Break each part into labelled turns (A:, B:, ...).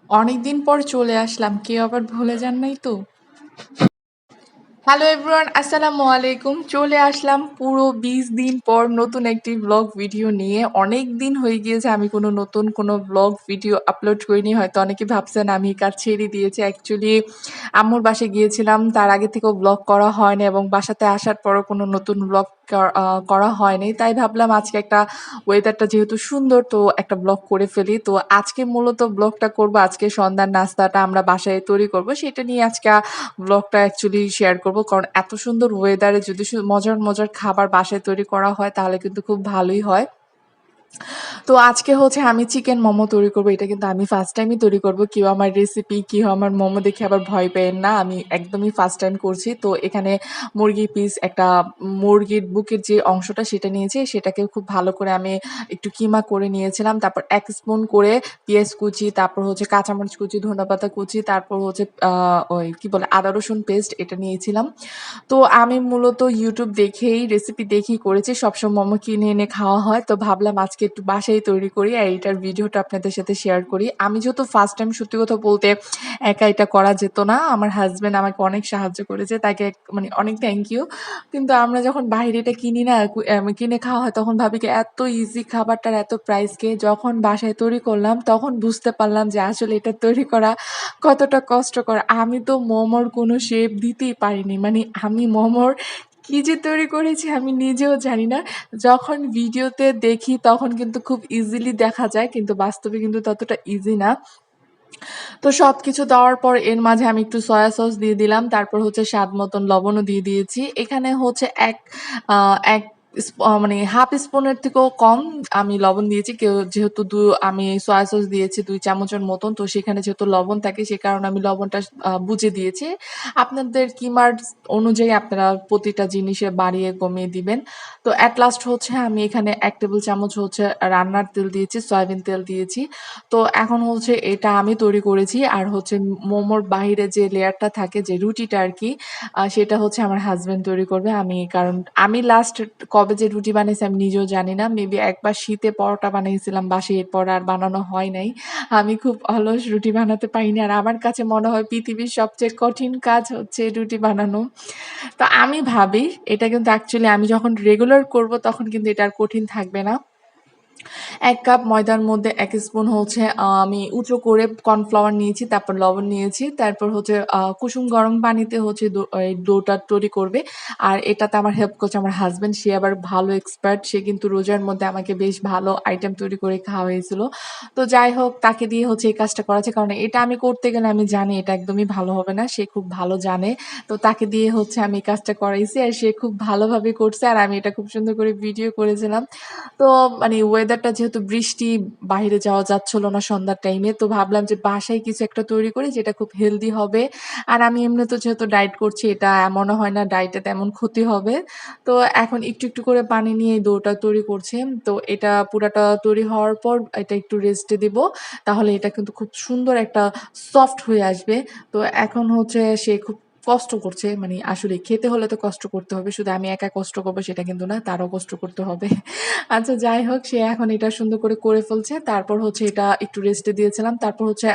A: অনেকদিন পর চলে আসলাম। কেউ আবার ভুলে যান নাই তো? হ্যালো এভরিওয়ান, আসসালামু আলাইকুম। চলে আসলাম পুরো ২০ দিন পর নতুন একটি ব্লগ ভিডিও নিয়ে। অনেক দিন হয়ে গিয়েছে আমি নতুন কোনো ব্লগ ভিডিও আপলোড করিনি। হয়তো অনেকে ভাবছেন আমি কাজ ছেড়ে দিয়েছি। অ্যাকচুয়ালি আম্মুর বাসায় গিয়েছিলাম। তার আগে থেকেও ব্লগ করা হয়নি এবং বাসাতে আসার পরও কোনো নতুন ব্লগ করা হয়নি। তাই ভাবলাম আজকে একটা ওয়েদারটা যেহেতু সুন্দর, তো একটা ব্লগ করে ফেলি। তো আজকে মূলত ব্লগটা করব, আজকে সন্ধ্যার নাস্তাটা আমরা বাসায় তৈরি করব। সেটা নিয়ে আজকে ব্লগটা অ্যাকচুয়ালি শেয়ার করব। কারণ এত সুন্দর ওয়েদারে যদি মজার, মজার খাবার বাসায় তৈরি করা হয় তাহলে কিন্তু খুব ভালোই হয়। তো আজকে হচ্ছে আমি চিকেন মোমো তৈরি করব। এটা কিন্তু আমি ফার্স্ট টাইমই তৈরি করব। কেউ আমার রেসিপি, কেউ আমার মোমো দেখে আবার ভয় পেয়েন না। আমি একদমই ফার্স্ট টাইম করছি। তো এখানে মুরগির পিস, একটা মুরগির বুকের যে অংশটা সেটা নিয়েছি। সেটাকে খুব ভালো করে আমি একটু কিমা করে নিয়েছিলাম। তারপর ১ স্পুন করে পেঁয়াজ কুচি, তারপর হচ্ছে কাঁচামরিচ কুচি, ধনেপাতা কুচি, তারপর হচ্ছে ওই কি বলে আদা রসুন পেস্ট এটা নিয়েছিলাম। তো আমি মূলত YouTube দেখেই, রেসিপি দেখেই করেছি। সবসময় মোমো কিনে এনে খাওয়া হয়। তো ভাবলাম আজকে একটু বাসায় তৈরি করি আর এটার ভিডিওটা আপনাদের সাথে শেয়ার করি। আমি যেহেতু ফার্স্ট টাইম, সত্যি কথা বলতে একা এটা করা যেত না। আমার হাসব্যান্ড আমাকে অনেক সাহায্য করেছে। তাকে মানে অনেক থ্যাংক ইউ। কিন্তু আমরা যখন বাইরে এটা কিনি না, কিনে খাওয়া হয় তখন ভাবি কি এত ইজি খাবারটার এত প্রাইস কে? যখন বাসায় তৈরি করলাম তখন বুঝতে পারলাম যে আসলে এটা তৈরি করা কতটা কষ্টকর। আমি তো মোমোর কোনো শেপ দিতেই পারিনি। মানে আমি মোমোর কি যে তৈরি করেছি আমি নিজেও জানি না। যখন ভিডিওতে দেখি তখন কিন্তু খুব ইজিলি দেখা যায়, কিন্তু বাস্তবে কিন্তু ততটা ইজি না। তো সবকিছু দেওয়ার পর এর মাঝে আমি একটু সয়া সস দিয়ে দিলাম। তারপর হচ্ছে স্বাদ মতন লবণও দিয়ে দিয়েছি। এখানে হচ্ছে ১ মানে হাফ স্পুনের থেকেও কম আমি লবণ দিয়েছি। যেহেতু আমি সয়া সস দিয়েছি ২ চামচের মতন। তো সেখানে যেহেতু লবণ থাকে সে কারণে আমি লবণটা বুঝে দিয়েছি। আপনাদের কিমার অনুযায়ী আপনারা প্রতিটা জিনিসে বাড়িয়ে কমিয়ে দিবেন। তো এট লাস্ট হচ্ছে আমি এখানে ১ টেবিল চামচ হচ্ছে রান্নার তেল দিয়েছি, সয়াবিন তেল দিয়েছি। তো এখন হচ্ছে এটা আমি তৈরি করেছি। আর হচ্ছে মোমোর বাহিরে যে লেয়ারটা থাকে, যে রুটিটা আরকি, সেটা হচ্ছে আমার হাসব্যান্ড তৈরি করবে। কারণ আমি লাস্ট কবে যে রুটি বানিয়েছি আমি নিজেও জানি না। মেবি একবার শীতে পরোটা বানিয়েছিলাম বাসায়, এরপর আর বানানো হয় নাই। আমি খুব অলস, রুটি বানাতে পারি না। আর আমার কাছে মনে হয় পৃথিবীর সবচেয়ে কঠিন কাজ হচ্ছে রুটি বানানো। তো আমি ভাবি এটা কিন্তু অ্যাকচুয়ালি আমি যখন রেগুলার করব তখন কিন্তু এটা আর কঠিন থাকবে না। ১ কাপ ময়দার মধ্যে ১ স্পুন হচ্ছে আমি উঁচু করে কর্নফ্লাওয়ার নিয়েছি, তারপর লবণ নিয়েছি। তারপর হচ্ছে কুসুম গরম পানিতে হচ্ছে এই ডোটা তৈরি করবে। আর এটাতে আমার হেল্প করছে আমার হাসব্যান্ড। সে আবার ভালো এক্সপার্ট। সে কিন্তু রোজার মধ্যে আমাকে বেশ ভালো আইটেম তৈরি করে খাওয়াইছিল। তো যাই হোক, তাকে দিয়ে হচ্ছে এই কাজটা করাচ্ছে। কারণ এটা আমি করতে গেলে আমি জানি এটা একদমই ভালো হবে না। সে খুব ভালো জানে। তো তাকে দিয়ে হচ্ছে আমি এই কাজটা করাইছি। আর সে খুব ভালোভাবে করছে। আর আমি এটা খুব সুন্দর করে ভিডিও করেছিলাম। তো মানে ওয়েদারটা যেহেতু বৃষ্টি, বাহিরে যাওয়া যাচ্ছিল না সন্ধ্যার টাইমে। তো ভাবলাম যে বাসায় কিছু একটা তৈরি করি যেটা খুব হেলদি হবে। আর আমি এমনিতেও যেহেতু ডায়েট করছি, এটা এমনও হয় না ডায়েটে তেমন ক্ষতি হবে। তো এখন একটু, একটু করে পানি নিয়ে এই ডোটা তৈরি করছি। তো এটা পুরাটা তৈরি হওয়ার পর এটা একটু রেস্টে দিব। তাহলে এটা কিন্তু খুব সুন্দর একটা সফট হয়ে আসবে। তো এখন হচ্ছে সে খুব কষ্ট করছে। মানে আসলে খেতে হলে তো কষ্ট করতে হবে। শুধু আমি একা কষ্ট করব সেটা কিন্তু না, তারও কষ্ট করতে হবে। আচ্ছা যাই হোক, সে এখন এটা সুন্দর করে ফেলছে। তারপর হচ্ছে এটা একটু রেস্টে দিয়েছিলাম। তারপর হচ্ছে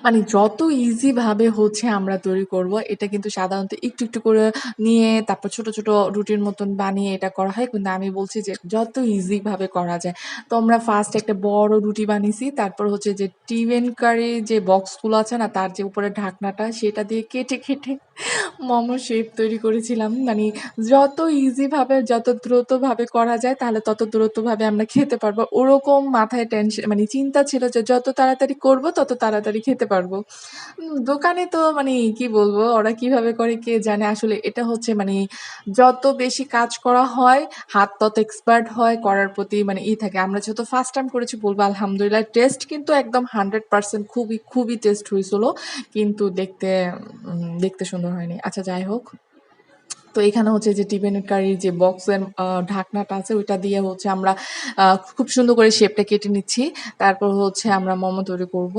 A: মানে যত ইজি ভাবে হচ্ছে আমরা তৈরি করব, এটা কিন্তু সাধারণত একটু, একটু করে নিয়ে তারপর ছোট, ছোট রুটির মতন বানিয়ে এটা করা হয়। কিন্তু আমি বলছি যে যত ইজি ভাবে করা যায়। তো আমরা ফার্স্ট একটা বড় রুটি বানিয়েছি। তারপর হচ্ছে যে টিফিন কারি যে বক্সগুলো আছে না, তার যে উপরে ঢাকনাটা সেটা দিয়ে কেটে, কেটে মোমো শেপ তৈরি করেছিলাম। মানে যত ইজি ভাবে, যত দ্রুতভাবে করা যায় তাহলে তত দ্রুতভাবে আমরা খেতে পারবো। ওরকম মাথায় মানে চিন্তা ছিল যে যত তাড়াতাড়ি করব তত তাড়াতাড়ি খেতে পারবো। দোকানে তো মানে কি বলবো, ওরা কিভাবে করে কে জানে। আসলে এটা হচ্ছে মানে যত বেশি কাজ করা হয়, হাত তত এক্সপার্ট হয়, করার প্রতি মানে থাকে। আমরা যেহেতু ফার্স্ট টাইম করেছি বলবো আলহামদুলিল্লাহ। টেস্ট কিন্তু একদম 100% খুবই, খুবই টেস্ট হয়েছিল। কিন্তু দেখতে সুন্দর হয়নি। আচ্ছা যাই হোক। তো এখানে হচ্ছে যে টিফিন কারির যে বক্সের ঢাকনাটা আছে ওইটা দিয়ে হচ্ছে আমরা খুব সুন্দর করে শেপটা কেটে নিচ্ছি। তারপর হচ্ছে আমরা মোমো তৈরি করব।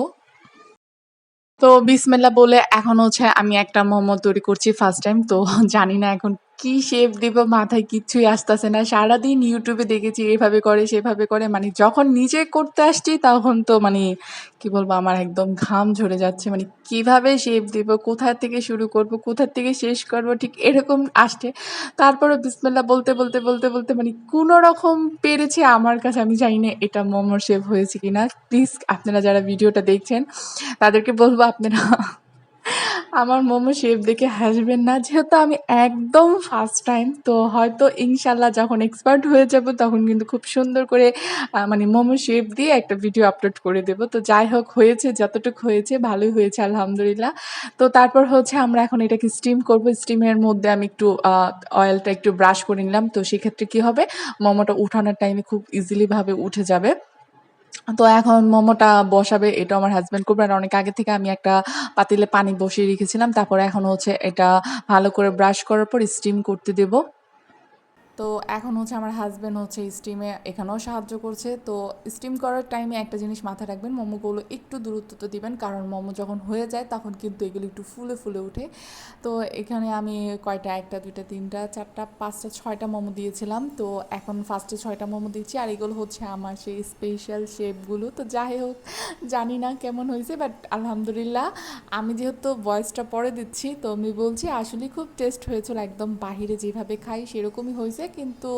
A: তো বিসমিল্লাহ বলে এখন হচ্ছে আমি একটা মোমো তৈরি করছি ফার্স্ট টাইম। তো জানি না এখন কি শেপ দিব মাথায় কিচ্ছুই আসতেছে না। সারাদিন ইউটিউবে দেখেছি এভাবে করে সেভাবে করে, মানে যখন নিজে করতে আসছি তখন তো মানে কি বলবো, আমার একদম ঘাম ঝরে যাচ্ছে। মানে কিভাবে শেপ দিব, কোথা থেকে শুরু করব, কোথা থেকে শেষ করব, ঠিক এরকম আসছে। তারপরে বিসমিল্লাহ বলতে বলতে বলতে বলতে মানে কোনো রকম পেরেছি। আমার কাছে আমি জানি না এটা মোমোর শেপ হয়েছে কিনা। প্লিজ আপনারা যারা ভিডিওটা দেখছেন তাদেরকে বলবো আপনারা আমার মোমো শেপ দেখে হাসবেন না। যেহেতু আমি একদম ফার্স্ট টাইম, তো হয়তো ইনশাল্লাহ যখন এক্সপার্ট হয়ে যাব তখন কিন্তু খুব সুন্দর করে মানে মোমো শেপ দিয়ে একটা ভিডিও আপলোড করে দেব। তো যাই হোক, হয়েছে যতটুকু হয়েছে ভালোই হয়েছে আলহামদুলিল্লাহ। তো তারপর হচ্ছে আমরা এখন এটাকে স্টিম করব। স্টিমের মধ্যে আমি একটু অয়েলটা একটু ব্রাশ করে নিলাম। তো সেক্ষেত্রে কি হবে, মোমোটা উঠানোর টাইমে খুব ইজিলি ভাবে উঠে যাবে। তো এখন মোমোটা বসাবে, এটা আমার হাসব্যান্ড করবে। আর অনেক আগে থেকে আমি একটা পাতিলে পানি বসিয়ে রেখেছিলাম। তারপরে এখন হচ্ছে এটা ভালো করে ব্রাশ করার পর স্টিম করতে দেব। তো এখন হচ্ছে আমার হাসব্যান্ড হচ্ছে স্টিমে এখানেও সাহায্য করছে। তো স্টিম করার টাইমে একটা জিনিস মাথায় রাখবেন, মোমোগুলো একটু দূরত্ব তো দিবেন, কারণ মোমো যখন হয়ে যায় তখন কিন্তু এগুলো একটু ফুলে ফুলে ওঠে। তো এখানে আমি কয়টা, একটা দুইটা তিনটা চারটা পাঁচটা ছয়টা মোমো দিয়েছিলাম। তো এখন ফার্স্টে ছয়টা মোমো দিচ্ছি, আর এগুলো হচ্ছে আমার সেই স্পেশাল শেপগুলো। তো যাই হোক, জানি না কেমন হয়েছে, বাট আলহামদুলিল্লাহ। আমি যেহেতু ভয়েসটা পরে দিচ্ছি, তো আমি বলছি আসলে খুব টেস্ট হয়েছিল, একদম বাহিরে যেভাবে খাই সেরকমই হয়েছে, কিন্তু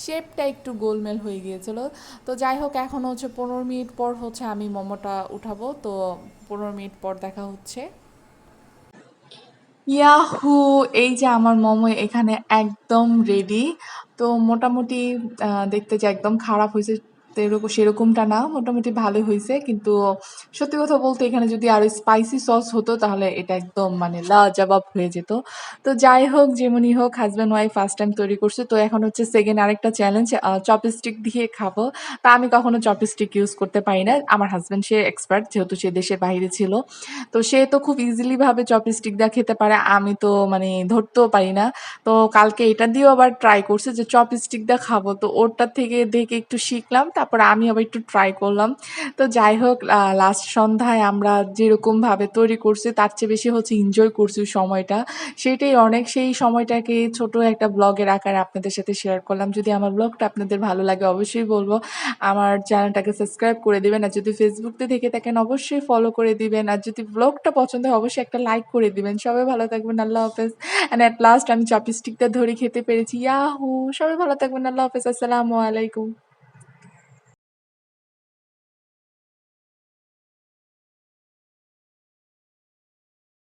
A: শেপটা একটু গোলমেল হয়ে গিয়েছিল। তো যাই হোক, এখন হচ্ছে 15 মিনিট পর হচ্ছে আমি মোমোটা উঠাবো। তো 15 মিনিট পর দেখা হচ্ছে। ইয়াহু! এই যে আমার মোমো এখানে একদম রেডি। তো মোটামুটি দেখতে যে একদম খারাপ হইছে সেরকমটা না। মোটামুটি ভালোই হইছে। কিন্তু সত্যি কথা বলতে এখানে যদি আরো স্পাইসি সস হতো তাহলে এটা একদম মানে লাজবাব হয়ে যেত। তো যাই হোক, যেমনই হোক, হাসব্যান্ড ওয়াইফ ফার্স্ট টাইম তৈরি করছে। তো এখন হচ্ছে সেকেন্ড আরেকটা চ্যালেঞ্জ, চপস্টিক দিয়ে খাবো। তা আমি কখনো চপস্টিক ইউজ করতে পারি না। আমার হাসব্যান্ড সে এক্সপার্ট, যেহেতু সে দেশের বাইরে ছিল। তো সে তো খুব ইজিলি ভাবে চপস্টিক দিয়ে খেতে পারে, আমি তো মানে ধরতেও পারি না। তো কালকে এটা দিয়েও আবার ট্রাই করছে যে চপস্টিক দিয়ে খাবো, তো ওরটা থেকে দেখে একটু শিখলাম, তারপর আমি আবার একটু ট্রাই করলাম। তো যাই হোক, লাস্ট সন্ধ্যায় আমরা যেরকম ভাবে তৈরি করছি তার চেয়ে বেশি হচ্ছে এনজয় করছি সময়টা। সেটাই অনেক, সেই সময়টাকে ছোট একটা ব্লগের আকারে আপনাদের সাথে শেয়ার করলাম। যদি আমার ব্লগটা আপনাদের ভালো লাগে অবশ্যই বলবো আমার চ্যানেলটাকে সাবস্ক্রাইব করে দিবেন। আর যদি ফেসবুকতে থেকে থাকেন অবশ্যই ফলো করে দিবেন। আর যদি ব্লগটা পছন্দ হয় অবশ্যই একটা লাইক করে দিবেন। সবাই ভালো থাকবেন। আল্লাহ হাফেজ। অ্যান্ড এট লাস্ট আমি চপস্টিকটা ধরে খেতে পেরেছি। ইয়াহু! সবাই ভালো থাকবেন। আল্লাহ হাফেজ। আসসালামু আলাইকুম।